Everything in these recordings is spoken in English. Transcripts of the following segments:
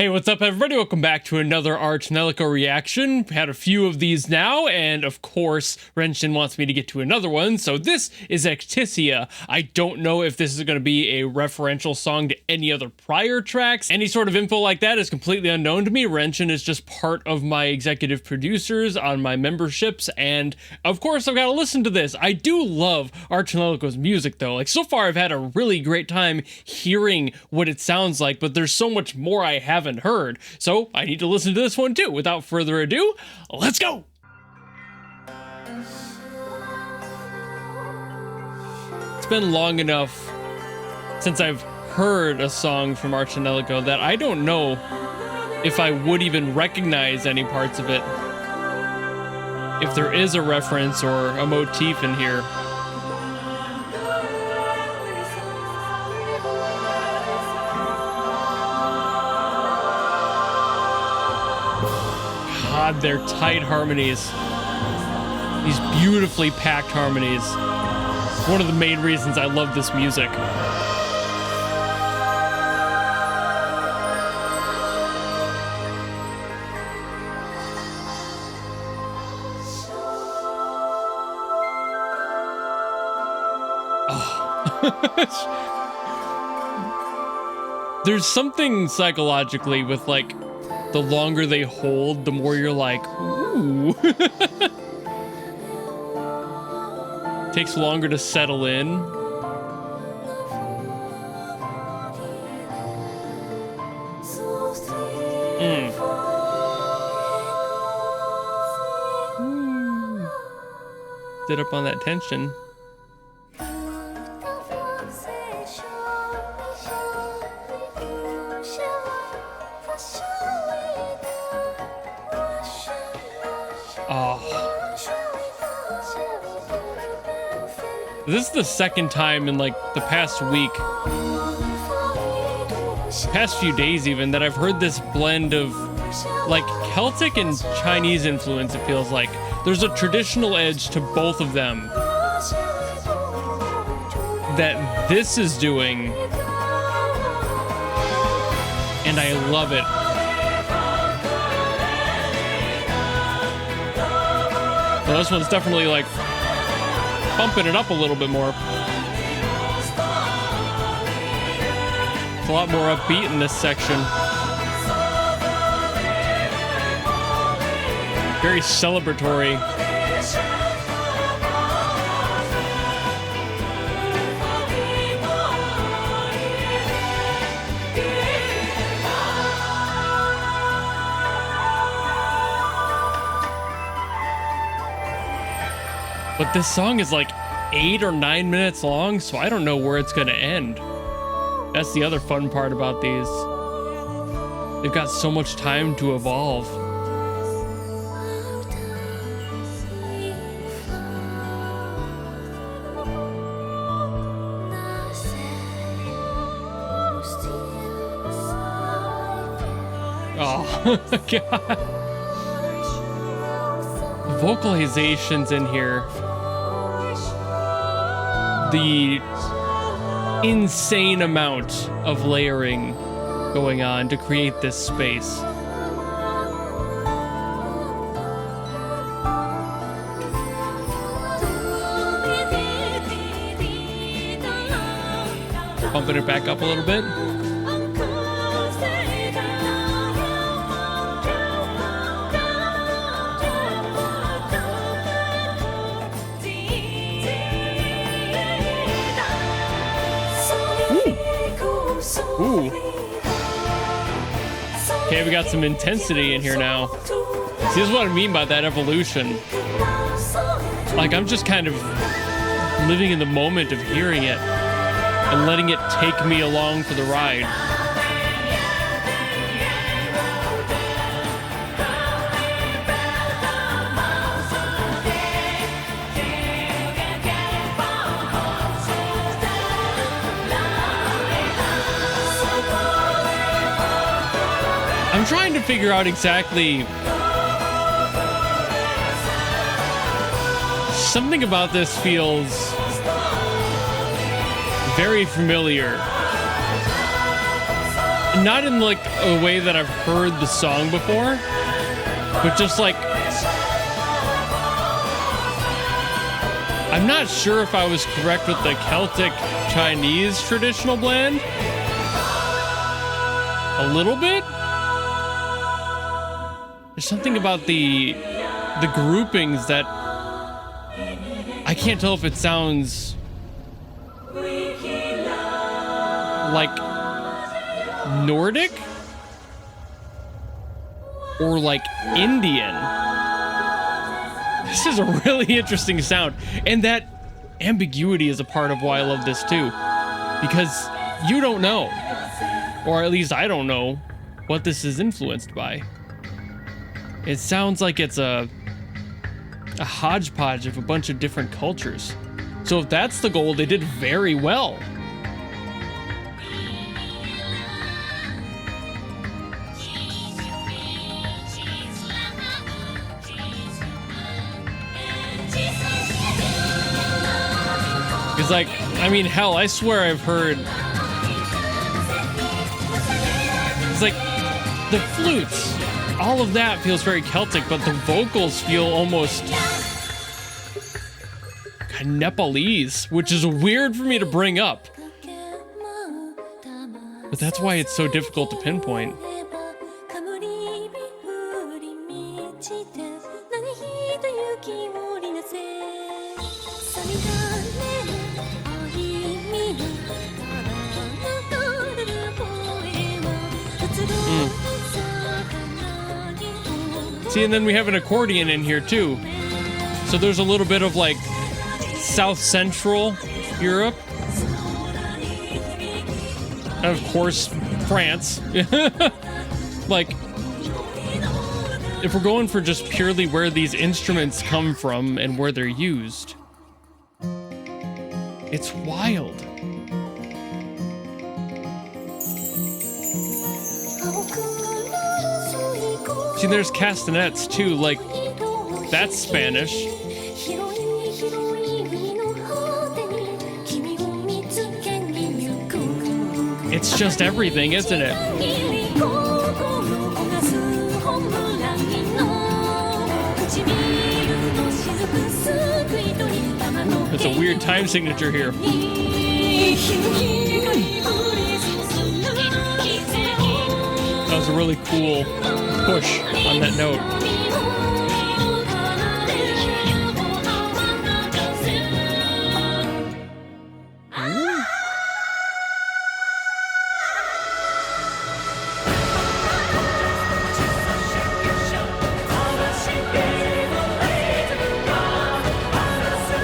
Hey, what's up everybody? Welcome back to another Tonelico reaction. Had a few of these now, and of course, Renshin wants me to get to another one, so this is Ecticia. I don't know if this is going to be a referential song to any other prior tracks. Any sort of info like that is completely unknown to me. Renshin is just part of my executive producers on my memberships, and of course I've got to listen to this. I do love Tonelico's music though. Like, so far I've had a really great time hearing what it sounds like, but there's so much more I haven't heard, so I need to listen to this one too. Without further ado, let's go! It's been long enough since I've heard a song from Tonelico that I don't know if I would even recognize any parts of it, if there is a reference or a motif in here. God, they're tight harmonies. These beautifully packed harmonies. One of the main reasons I love this music. Oh. There's something psychologically with, like, the longer they hold, the more you're like, ooh. Takes longer to settle in. Sit up on that tension. This is the second time in like the past week, past few days even, that I've heard this blend of like Celtic and Chinese influence. It feels like there's a traditional edge to both of them that this is doing, and I love it. Well, this one's definitely like bumping it up a little bit more. It's a lot more upbeat in this section. Very celebratory. But this song is like 8 or 9 minutes long, so I don't know where it's gonna end. That's the other fun part about these. They've got so much time to evolve. Oh, God. Vocalizations in here. The insane amount of layering going on to create this space. Bumping it back up a little bit. Ooh. Okay, we got some intensity in here now. See, this is what I mean by that evolution. Like, I'm just kind of living in the moment of hearing it and letting it take me along for the ride. I'm trying to figure out exactly. Something about this feels very familiar. not in like a way that I've heard the song before, but just like, I'm not sure if I was correct with the Celtic Chinese traditional blend. A little bit. There's something about the groupings that I can't tell if it sounds like Nordic or like Indian. This is a really interesting sound, and that ambiguity is a part of why I love this too, because you don't know, or at least I don't know, what this is influenced by. It sounds like it's a hodgepodge of a bunch of different cultures. So if that's the goal, they did very well. Because, like, I mean, hell, I swear I've heard... It's like, the flutes, all of that feels very Celtic, but the vocals feel almost Nepalese, which is weird for me to bring up. But that's why it's so difficult to pinpoint. See, and then we have an accordion in here too. So there's a little bit of like South Central Europe. And of course, France. Like, if we're going for just purely where these instruments come from and where they're used, it's wild. See, there's castanets too, like, that's Spanish. It's just everything, isn't it? It's a weird time signature here. That was a really cool push on that note.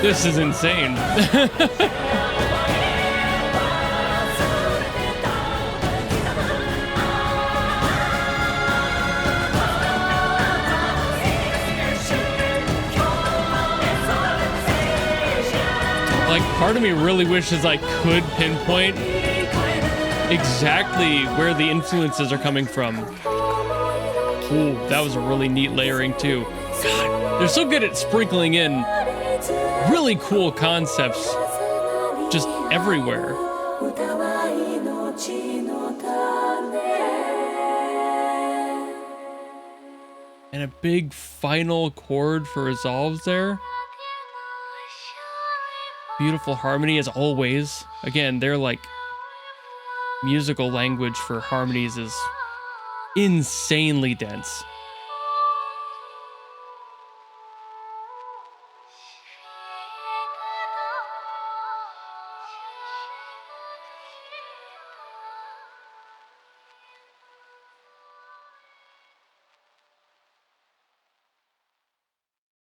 This is insane. Like, part of me really wishes I could pinpoint exactly where the influences are coming from. Ooh, that was a really neat layering too. God, they're so good at sprinkling in really cool concepts just everywhere. And a big final chord for resolves there. Beautiful harmony as always. Again, they're like, musical language for harmonies is insanely dense.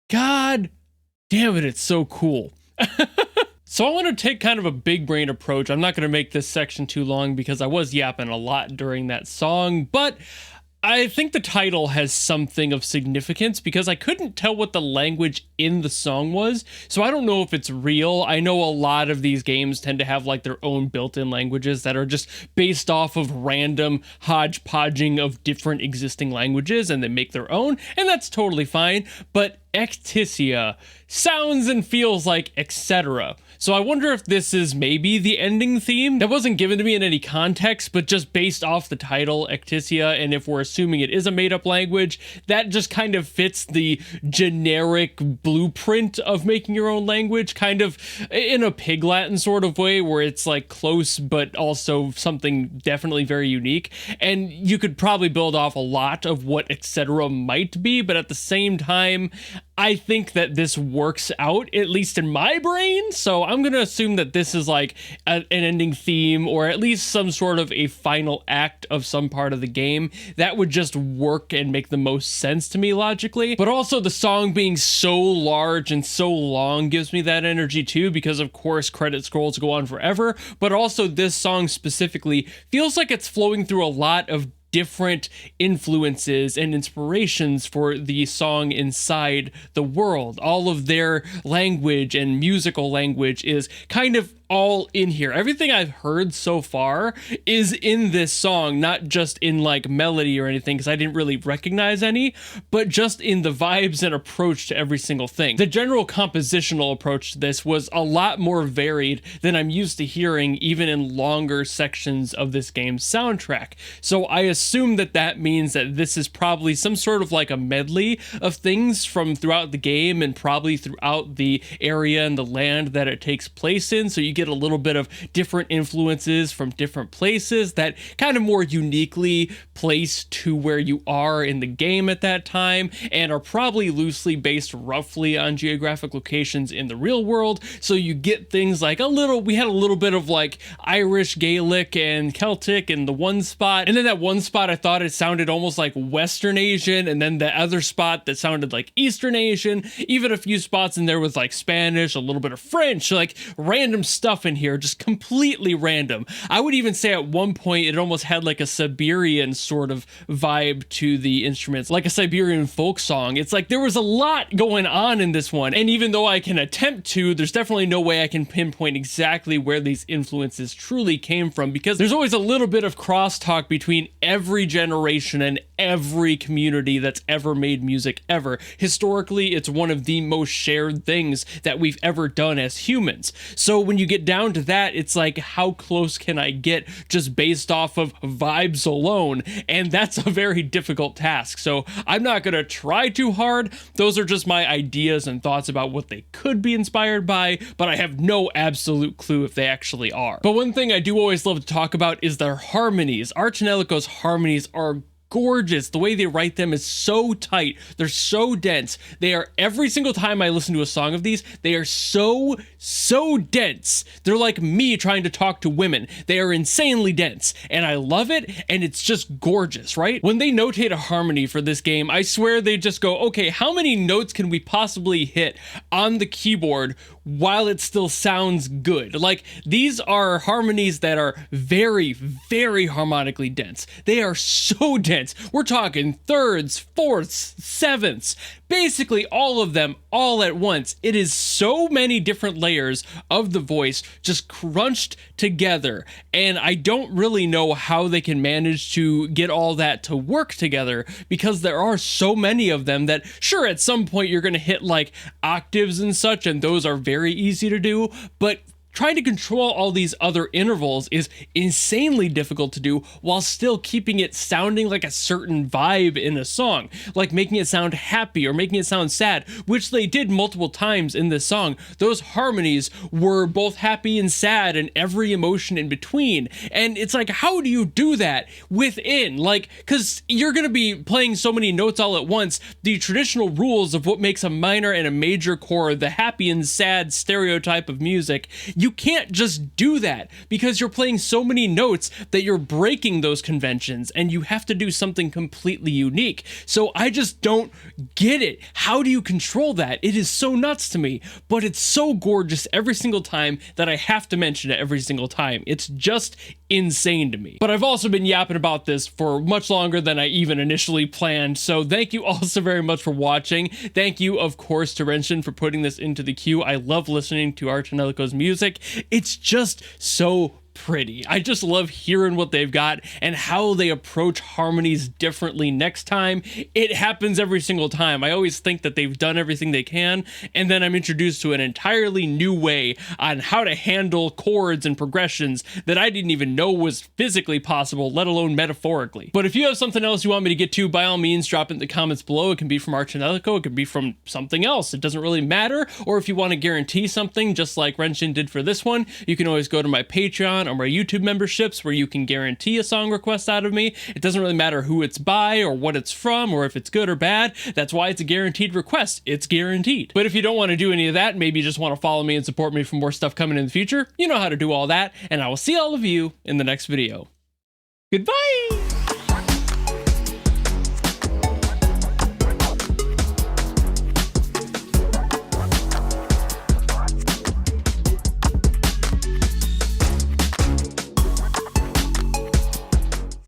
God damn it, it's so cool. So I want to take kind of a big brain approach. I'm not going to make this section too long because I was yapping a lot during that song, but I think the title has something of significance because I couldn't tell what the language in the song was, so I don't know if it's real. I know a lot of these games tend to have like their own built-in languages that are just based off of random hodgepodging of different existing languages and they make their own, and that's totally fine, but Ecticia sounds and feels like etc. So I wonder if this is maybe the ending theme. That wasn't given to me in any context, but just based off the title, Ecticia, and if we're assuming it is a made-up language, that just kind of fits the generic blueprint of making your own language, kind of in a Pig Latin sort of way, where it's like close, but also something definitely very unique. And you could probably build off a lot of what etc. might be, but at the same time, I think that this works out, at least in my brain. So I'm going to assume that this is like an ending theme, or at least some sort of a final act of some part of the game. That would just work and make the most sense to me logically. But also the song being so large and so long gives me that energy too, because of course credit scrolls go on forever. But also this song specifically feels like it's flowing through a lot of different influences and inspirations for the song inside the world. All of their language and musical language is kind of all in here. Everything I've heard so far is in this song, not just in like melody or anything, because I didn't really recognize any, but just in the vibes and approach to every single thing. The general compositional approach to this was a lot more varied than I'm used to hearing even in longer sections of this game's soundtrack. So I assume that that means that this is probably some sort of like a medley of things from throughout the game and probably throughout the area and the land that it takes place in. So you get a little bit of different influences from different places that kind of more uniquely place to where you are in the game at that time, and are probably loosely based roughly on geographic locations in the real world. So you get things like we had a little bit of like Irish, Gaelic, and Celtic in the one spot, and then that one spot I thought it sounded almost like Western Asian, and then the other spot that sounded like Eastern Asian, even a few spots in there with like Spanish, a little bit of French, like random stuff in here, just completely random. I would even say at one point it almost had like a Siberian sort of vibe to the instruments, like a Siberian folk song. It's like there was a lot going on in this one, and even though I can attempt to, there's definitely no way I can pinpoint exactly where these influences truly came from, because there's always a little bit of crosstalk between every generation and every community that's ever made music ever. Historically, it's one of the most shared things that we've ever done as humans. So when you get down to that, it's like, how close can I get just based off of vibes alone? And that's a very difficult task. So I'm not going to try too hard. Those are just my ideas and thoughts about what they could be inspired by, but I have no absolute clue if they actually are. But one thing I do always love to talk about is their harmonies. Tonelico's harmonies are gorgeous. The way they write them is so tight. They're so dense. They are, every single time I listen to a song of these, they are so dense. They're like me trying to talk to women. They are insanely dense, and I love it, and it's just gorgeous, right? When they notate a harmony for this game, I swear they just go, okay, how many notes can we possibly hit on the keyboard while it still sounds good? Like, these are harmonies that are very, very harmonically dense. They are so dense. We're talking thirds, fourths, sevenths, basically all of them all at once. It is so many different layers of the voice just crunched together, and I don't really know how they can manage to get all that to work together, because there are so many of them that, sure, at some point you're going to hit like octaves and such, and those are very easy to do, but trying to control all these other intervals is insanely difficult to do while still keeping it sounding like a certain vibe in a song, like making it sound happy or making it sound sad, which they did multiple times in this song. Those harmonies were both happy and sad and every emotion in between. And it's like, how do you do that within? Like, because you're going to be playing so many notes all at once. The traditional rules of what makes a minor and a major chord, the happy and sad stereotype of music, you can't just do that, because you're playing so many notes that you're breaking those conventions, and you have to do something completely unique. So I just don't get it. How do you control that? It is so nuts to me, but it's so gorgeous every single time that I have to mention it every single time. It's just insane to me. But I've also been yapping about this for much longer than I even initially planned, so thank you all so very much for watching. Thank you, of course, to Renshin for putting this into the queue. I love listening to Tonelico's music. It's just so pretty. I just love hearing what they've got and how they approach harmonies differently next time. It happens every single time. I always think that they've done everything they can, and then I'm introduced to an entirely new way on how to handle chords and progressions that I didn't even know was physically possible, let alone metaphorically. But if you have something else you want me to get to, by all means, drop it in the comments below. It can be from Tonelico, it could be from something else. It doesn't really matter. Or if you want to guarantee something, just like Renshin did for this one, you can always go to my Patreon or my YouTube memberships where you can guarantee a song request out of me. It doesn't really matter who it's by or what it's from or if it's good or bad. That's why it's a guaranteed request. It's guaranteed. But if you don't want to do any of that, maybe you just want to follow me and support me for more stuff coming in the future, you know how to do all that, and I will see all of you in the next video. Goodbye!